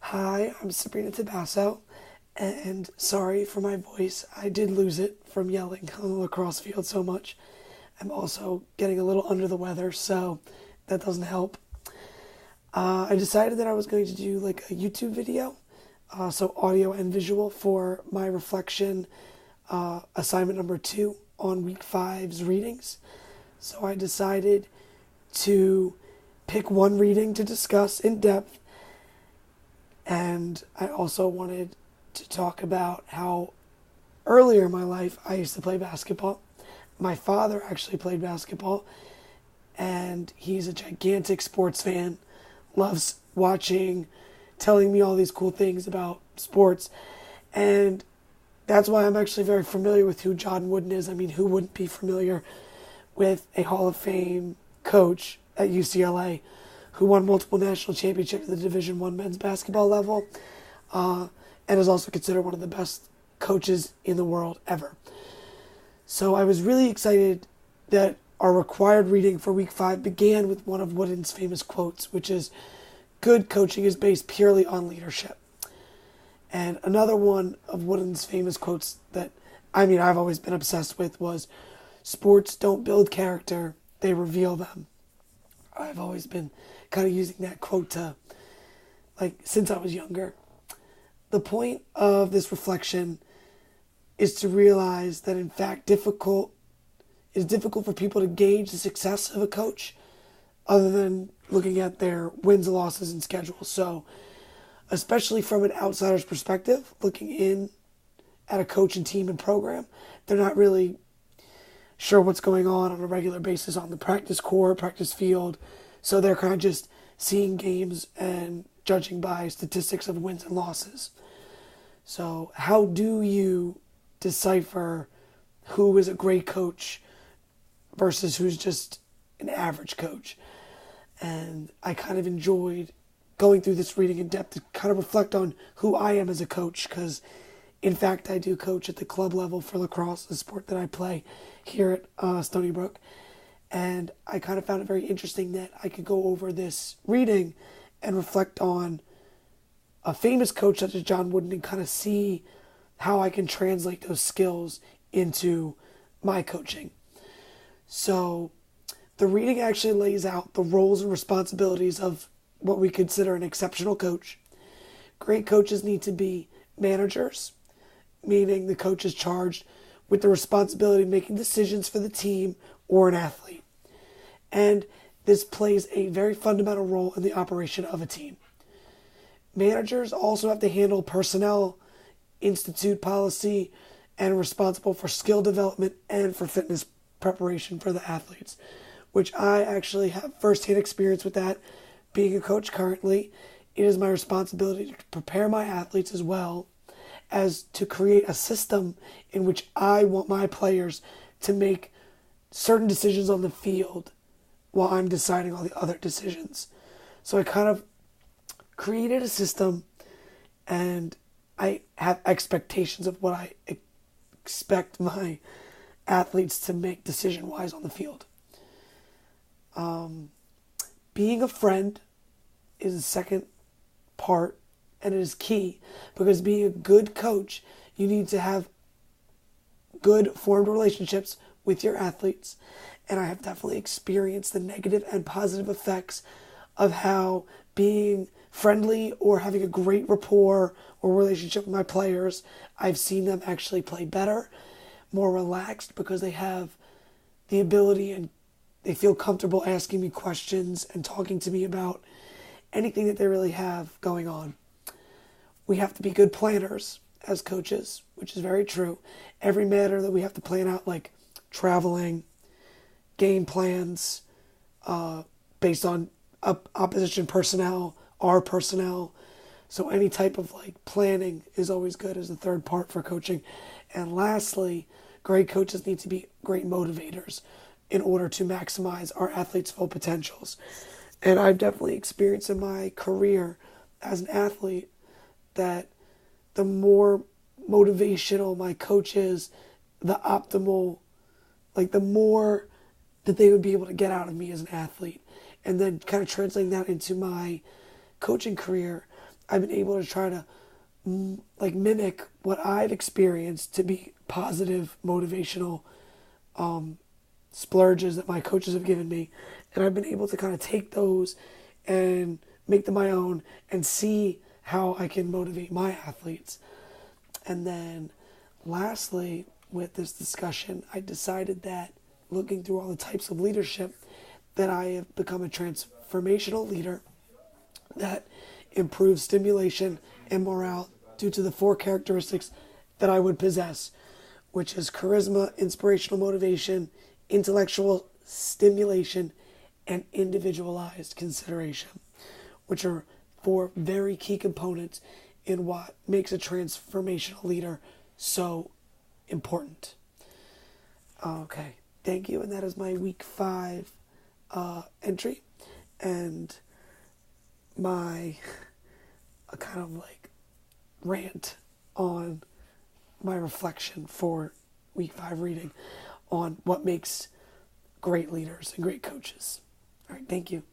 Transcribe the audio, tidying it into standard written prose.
Hi, I'm Sabrina Tabasso, and sorry for my voice. I did lose it from yelling on the lacrosse field so much. I'm also getting a little under the weather, so that doesn't help. I decided that I was going to do like a YouTube video, so audio and visual for my reflection assignment number 2 on week five's readings. So I decided to pick one reading to discuss in depth, and I also wanted to talk about how earlier in my life I used to play basketball. My father actually played basketball, and he's a gigantic sports fan, loves watching, telling me all these cool things about sports. And that's why I'm actually very familiar with who John Wooden is. I mean, who wouldn't be familiar with a Hall of Fame coach at UCLA who won multiple national championships at the Division I men's basketball level, and is also considered one of the best coaches in the world ever. So I was really excited that our required reading for week 5 began with one of Wooden's famous quotes, which is, "Good coaching is based purely on leadership." And another one of Wooden's famous quotes that, I've always been obsessed with was, "Sports don't build character, they reveal them." I've always been kind of using that quote to, since I was younger. The point of this reflection is to realize that, in fact, it's difficult for people to gauge the success of a coach other than looking at their wins, losses, and schedules. So, especially from an outsider's perspective, looking in at a coach and team and program, they're not really sure what's going on a regular basis on the practice court, practice field. So they're kind of just seeing games and judging by statistics of wins and losses. So how do you decipher who is a great coach versus who's just an average coach? And I kind of enjoyed going through this reading in depth to kind of reflect on who I am as a coach, because in fact I do coach at the club level for lacrosse, the sport that I play here at Stony Brook. And I kind of found it very interesting that I could go over this reading and reflect on a famous coach such as John Wooden and kind of see how I can translate those skills into my coaching. So the reading actually lays out the roles and responsibilities of what we consider an exceptional coach. Great coaches need to be managers, meaning the coach is charged with the responsibility of making decisions for the team or an athlete. And this plays a very fundamental role in the operation of a team. Managers also have to handle personnel, institute policy, and are responsible for skill development and for fitness preparation for the athletes, which I actually have firsthand experience with that. Being a coach currently, it is my responsibility to prepare my athletes as well as to create a system in which I want my players to make certain decisions on the field while I'm deciding all the other decisions. So I kind of created a system, and I have expectations of what I expect my athletes to make decision-wise on the field. Being a friend is the second part, and it is key, because being a good coach, you need to have good formed relationships with your athletes. And I have definitely experienced the negative and positive effects of how being friendly or having a great rapport or relationship with my players, I've seen them actually play better, more relaxed, because they have the ability and they feel comfortable asking me questions and talking to me about anything that they really have going on. We have to be good planners as coaches, which is very true. Every matter that we have to plan out, like traveling, game plans, based on opposition personnel, our personnel. So any type of planning is always good as the third part for coaching. And lastly, great coaches need to be great motivators in order to maximize our athletes' full potentials. And I've definitely experienced in my career as an athlete that the more motivational my coach is, the optimal, the more that they would be able to get out of me as an athlete. And then kind of translating that into my coaching career, I've been able to try to mimic what I've experienced to be positive, motivational splurges that my coaches have given me. And I've been able to kind of take those and make them my own and see how I can motivate my athletes. And then lastly, with this discussion, I decided that looking through all the types of leadership, that I have become a transformational leader that improves stimulation and morale due to the 4 characteristics that I would possess, which is charisma, inspirational motivation, intellectual stimulation, and individualized consideration, which are 4 very key components in what makes a transformational leader so important. Okay, thank you, and that is my week 5 entry, and my kind of rant on my reflection for week 5 reading on what makes great leaders and great coaches. All right, thank you.